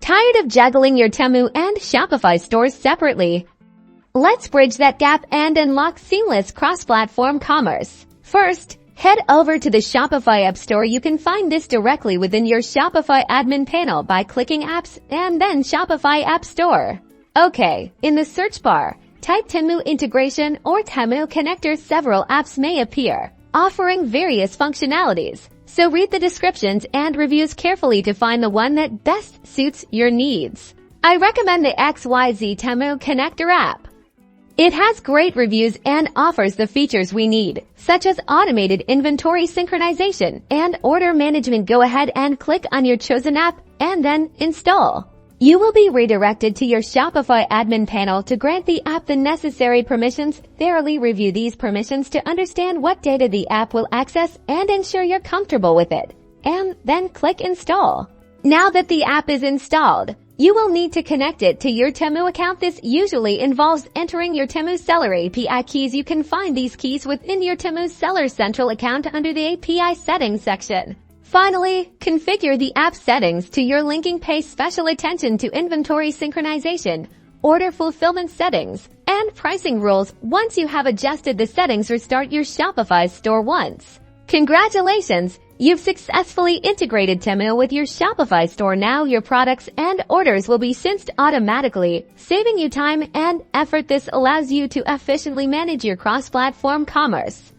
Tired of juggling your Temu and Shopify stores separately? Let's bridge that gap and unlock seamless cross-platform commerce. First, head over to the Shopify App Store. You can find this directly within your Shopify admin panel by clicking Apps and then Shopify App Store. Okay, in the search bar, type Temu integration or Temu connector. Several apps may appear, offering various functionalities. So read the descriptions and reviews carefully to find the one that best suits your needs. I recommend the XYZ Temu connector app. It has great reviews and offers the features we need, such as automated inventory synchronization and order management. Go ahead and click on your chosen app and then install. You will be redirected to your Shopify admin panel to grant the app the necessary permissions. Thoroughly review these permissions to understand what data the app will access and ensure you're comfortable with it. And then click install. Now that the app is installed, you will need to connect it to your Temu account. This usually involves entering your Temu seller API keys. You can find these keys within your Temu seller central account under the API settings section. Finally, configure the app settings to your linking. Pay special attention to inventory synchronization, order fulfillment settings, and pricing rules. Once you have adjusted the settings, restart your Shopify store once. Congratulations! You've successfully integrated Temu with your Shopify store. Now your products and orders will be synced automatically, saving you time and effort. This allows you to efficiently manage your cross-platform commerce.